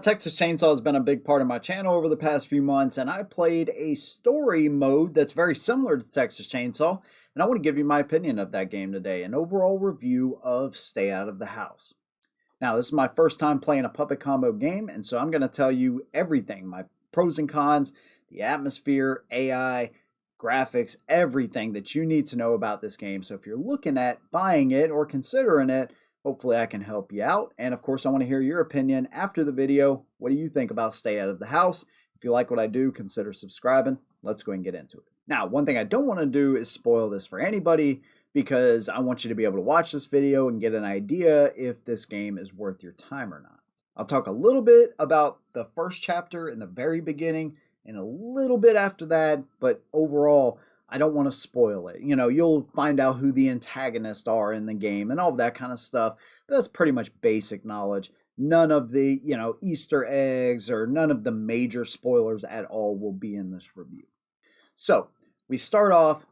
Texas Chainsaw has been a big part of my channel over the past few months, and I played a story mode that's very similar to Texas Chainsaw, and I want to give you my opinion of that game today, an overall review of Stay Out of the House. Now, this is my first time playing a puppet combo game, and so I'm going to tell you everything, my pros and cons, the atmosphere, AI, graphics, everything that you need to know about this game. So if you're looking at buying it or considering it, hopefully I can help you out. And of course, I want to hear your opinion after the video. What do you think about Stay Out of the House? If you like what I do, consider subscribing. Let's go and get into it. Now, one thing I don't want to do is spoil this for anybody because I want you to be able to watch this video and get an idea if this game is worth your time or not. I'll talk a little bit about the first chapter in the very beginning and a little bit after that, but overall, I don't want to spoil it. You'll find out who the antagonists are in the game and all of that kind of stuff. But that's pretty much basic knowledge. None of the, Easter eggs or none of the major spoilers at all will be in this review. So, we start off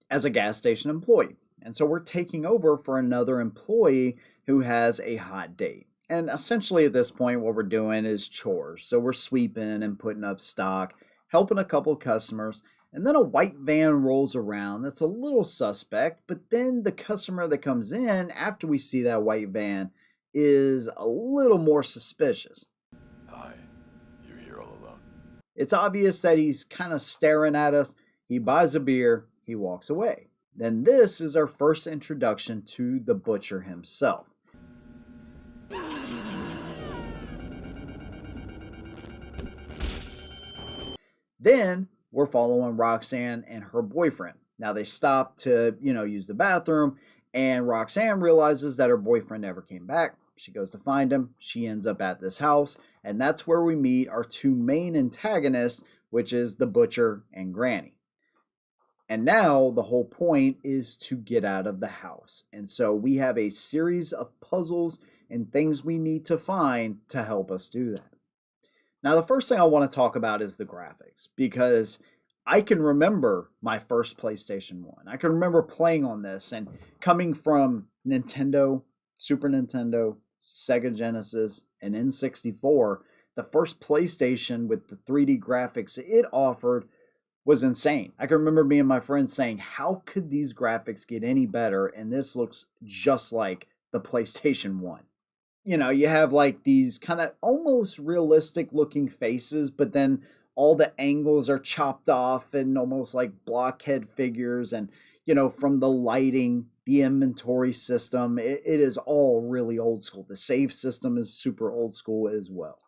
as a gas station employee. And so we're taking over for another employee who has a hot date. And essentially at this point, what we're doing is chores. So we're sweeping and putting up stock, helping a couple of customers, and then a white van rolls around that's a little suspect, but then the customer that comes in after we see that white van is a little more suspicious. Hi, you're here all alone. It's obvious that he's kind of staring at us. He buys a beer, he walks away. Then this is our first introduction to the butcher himself. Then we're following Roxanne and her boyfriend. Now they stop to, use the bathroom, and Roxanne realizes that her boyfriend never came back. She goes to find him. She ends up at this house, and that's where we meet our two main antagonists, which is the butcher and Granny. And now the whole point is to get out of the house. And so we have a series of puzzles and things we need to find to help us do that. Now, the first thing I want to talk about is the graphics, because I can remember my first PlayStation 1. I can remember playing on this, and coming from Nintendo, Super Nintendo, Sega Genesis, and N64, the first PlayStation with the 3D graphics it offered was insane. I can remember me and my friends saying, how could these graphics get any better? And this looks just like the PlayStation 1. You have like these kind of almost realistic looking faces, but then all the angles are chopped off and almost like blockhead figures. And, from the lighting, the inventory system, it is all really old school. The save system is super old school as well.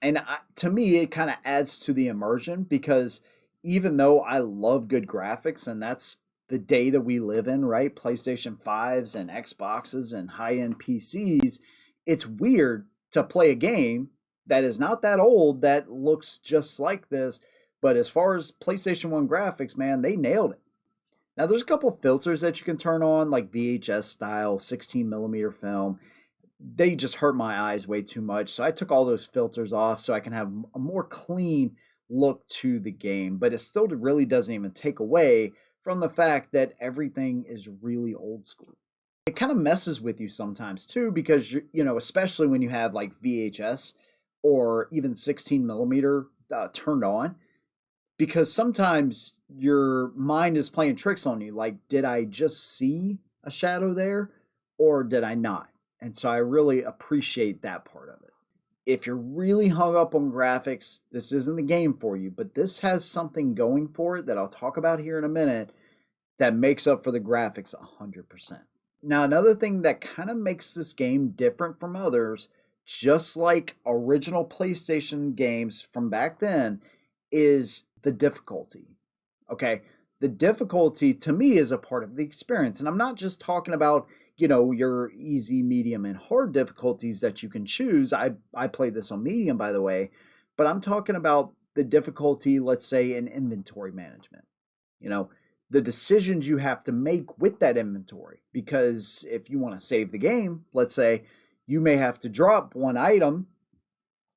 And to me, it kind of adds to the immersion because even though I love good graphics, and that's the day that we live in, right? PlayStation 5s and Xboxes and high-end PCs, it's weird to play a game that is not that old that looks just like this. But as far as PlayStation 1 graphics, man, they nailed it. Now, there's a couple of filters that you can turn on, like VHS style, 16 millimeter film. They just hurt my eyes way too much. So I took all those filters off so I can have a more clean look to the game. But it still really doesn't even take away from the fact that everything is really old school. It kind of messes with you sometimes too, because especially when you have like VHS or even 16 millimeter turned on, because sometimes your mind is playing tricks on you. Like, did I just see a shadow there or did I not? And so I really appreciate that part of it. If you're really hung up on graphics, this isn't the game for you, but this has something going for it that I'll talk about here in a minute that makes up for the graphics 100%. Now, another thing that kind of makes this game different from others, just like original PlayStation games from back then, is the difficulty. Okay, the difficulty to me is a part of the experience. And I'm not just talking about, your easy, medium, and hard difficulties that you can choose. I play this on medium, by the way, but I'm talking about the difficulty, let's say, in inventory management. The decisions you have to make with that inventory. Because if you want to save the game, let's say, you may have to drop one item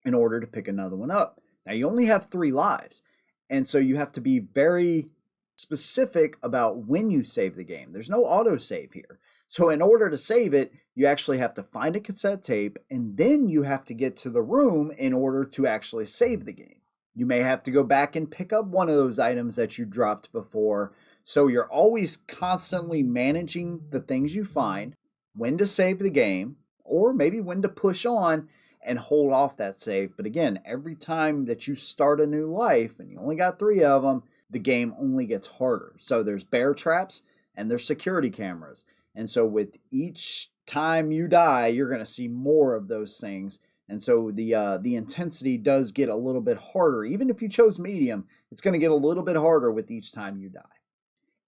in order to pick another one up. Now, you only have 3 lives. And so you have to be very specific about when you save the game. There's no autosave here. So in order to save it, you actually have to find a cassette tape and then you have to get to the room in order to actually save the game. You may have to go back and pick up one of those items that you dropped before. So you're always constantly managing the things you find, when to save the game, or maybe when to push on and hold off that save. But again, every time that you start a new life and you only got 3 of them, the game only gets harder. So there's bear traps and there's security cameras. And so with each time you die, you're going to see more of those things. And so the intensity does get a little bit harder. Even if you chose medium, it's going to get a little bit harder with each time you die.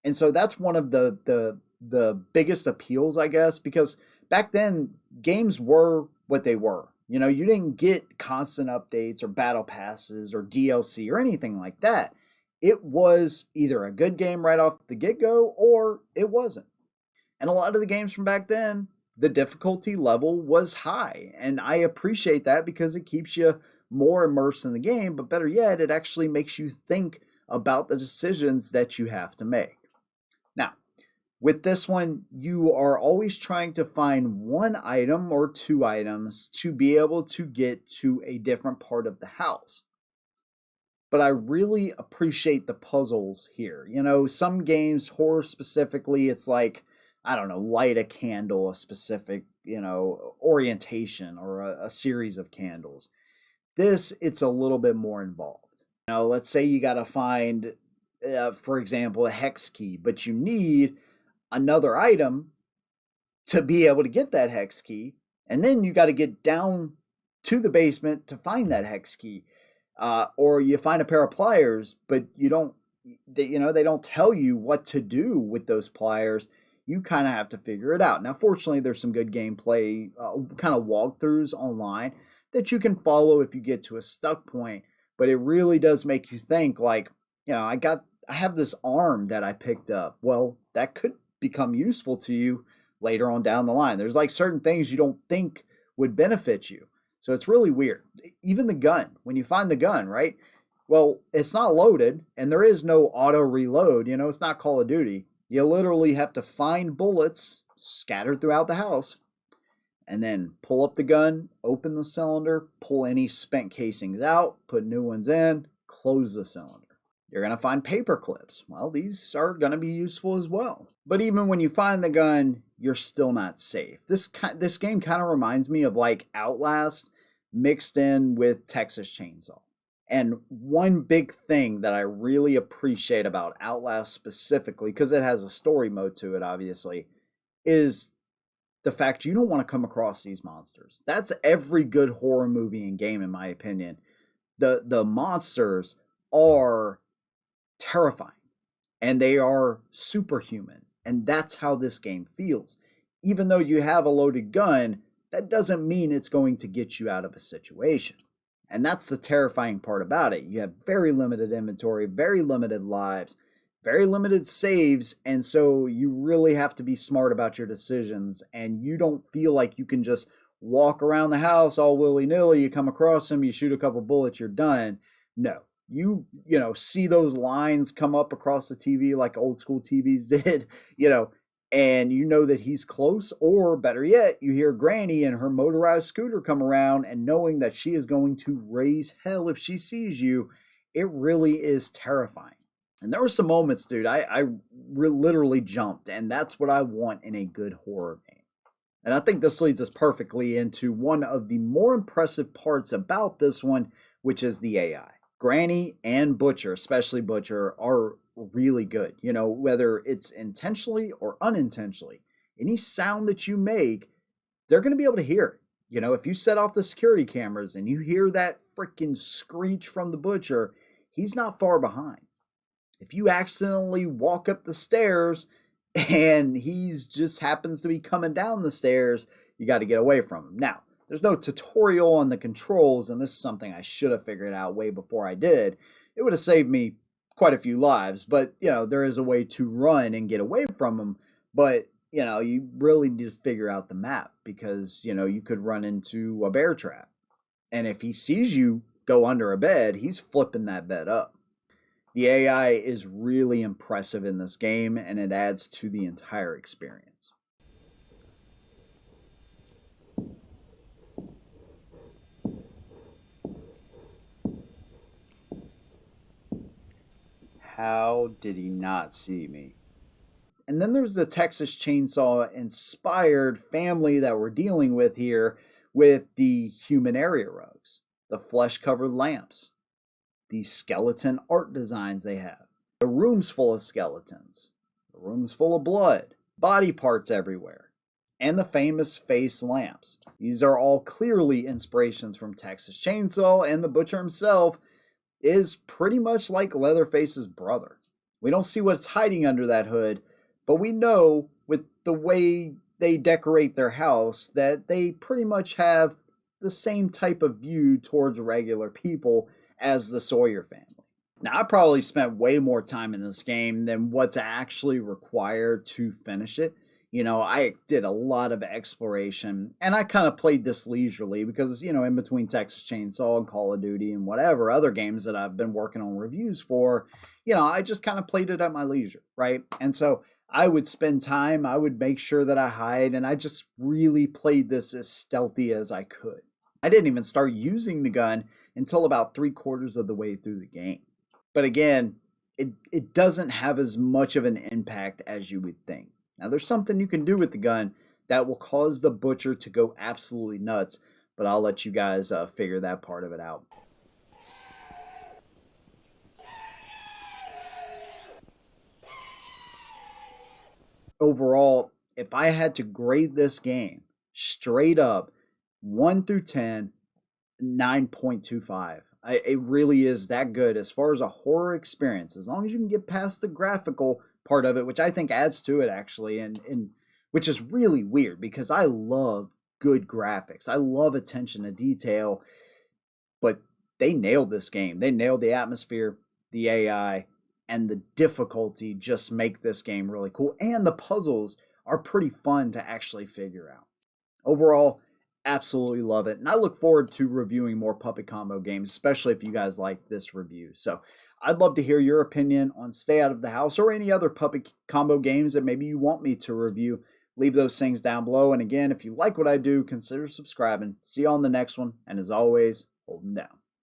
And so that's one of the biggest appeals, I guess, because back then games were what they were. You know, you didn't get constant updates or battle passes or DLC or anything like that. It was either a good game right off the get-go or it wasn't. And a lot of the games from back then, the difficulty level was high. And I appreciate that because it keeps you more immersed in the game. But better yet, it actually makes you think about the decisions that you have to make. Now, with this one, you are always trying to find one item or 2 items to be able to get to a different part of the house. But I really appreciate the puzzles here. You know, some games, horror specifically, it's like, I don't know, light a candle, a specific, orientation or a series of candles. This, it's a little bit more involved. You know, let's say you got to find, for example, a hex key, but you need another item to be able to get that hex key. And then you got to get down to the basement to find that hex key. Or you find a pair of pliers, but they don't tell you what to do with those pliers. You kind of have to figure it out. Now, fortunately, there's some good gameplay kind of walkthroughs online that you can follow if you get to a stuck point. But it really does make you think, like, I have this arm that I picked up. Well, that could become useful to you later on down the line. There's like certain things you don't think would benefit you. So it's really weird. Even the gun, when you find the gun, right? Well, it's not loaded and there is no auto reload. It's not Call of Duty. You literally have to find bullets scattered throughout the house and then pull up the gun, open the cylinder, pull any spent casings out, put new ones in, close the cylinder. You're going to find paper clips. Well, these are going to be useful as well. But even when you find the gun, you're still not safe. This game kind of reminds me of like Outlast mixed in with Texas Chainsaw. And one big thing that I really appreciate about Outlast specifically, because it has a story mode to it, obviously, is the fact you don't want to come across these monsters. That's every good horror movie and game, in my opinion. The monsters are terrifying and they are superhuman. And that's how this game feels. Even though you have a loaded gun, that doesn't mean it's going to get you out of a situation. And that's the terrifying part about it. You have very limited inventory, very limited lives, very limited saves. And so you really have to be smart about your decisions. And you don't feel like you can just walk around the house all willy-nilly. You come across them, you shoot a couple bullets, you're done. No. You see those lines come up across the TV like old school TVs did, and you know that he's close, or better yet, you hear Granny and her motorized scooter come around, and knowing that she is going to raise hell if she sees you, it really is terrifying. And there were some moments, dude, I literally jumped, and that's what I want in a good horror game. And I think this leads us perfectly into one of the more impressive parts about this one, which is the AI. Granny and Butcher, especially Butcher, are really good. Whether it's intentionally or unintentionally, any sound that you make, they're going to be able to hear it. If you set off the security cameras and you hear that freaking screech from the Butcher, he's not far behind. If you accidentally walk up the stairs and he's just happens to be coming down the stairs, you got to get away from him. Now, there's no tutorial on the controls, and this is something I should have figured out way before I did. It would have saved me quite a few lives, but, there is a way to run and get away from them. But, you really need to figure out the map because, you could run into a bear trap. And if he sees you go under a bed, he's flipping that bed up. The AI is really impressive in this game, and it adds to the entire experience. How did he not see me? And then there's the Texas Chainsaw inspired family that we're dealing with here with the human area rugs, the flesh covered lamps, the skeleton art designs they have, the rooms full of skeletons, the rooms full of blood, body parts everywhere, and the famous face lamps. These are all clearly inspirations from Texas Chainsaw, and the butcher himself is pretty much like Leatherface's brother. We don't see what's hiding under that hood, but we know with the way they decorate their house that they pretty much have the same type of view towards regular people as the Sawyer family. Now, I probably spent way more time in this game than what's actually required to finish it. You know, I did a lot of exploration, and I kind of played this leisurely because, you know, in between Texas Chainsaw and Call of Duty and whatever other games that I've been working on reviews for, you know, I just kind of played it at my leisure, right? And so I would spend time, I would make sure that I hide, and I just really played this as stealthy as I could. I didn't even start using the gun until about 3/4 of the way through the game. But again, it doesn't have as much of an impact as you would think. Now, there's something you can do with the gun that will cause the butcher to go absolutely nuts, but I'll let you guys figure that part of it out. Overall, if I had to grade this game straight up 1 through 10, 9.25. It really is that good as far as a horror experience. As long as you can get past the graphical part of it, which I think adds to it actually, and which is really weird because I love good graphics. I love attention to detail, but they nailed this game. They nailed the atmosphere, the AI, and the difficulty just make this game really cool. And the puzzles are pretty fun to actually figure out. Overall, absolutely love it. And I look forward to reviewing more Puppet Combo games, especially if you guys like this review. So I'd love to hear your opinion on Stay Out of the House or any other Puppet Combo games that maybe you want me to review. Leave those things down below. And again, if you like what I do, consider subscribing. See you on the next one. And as always, hold them down.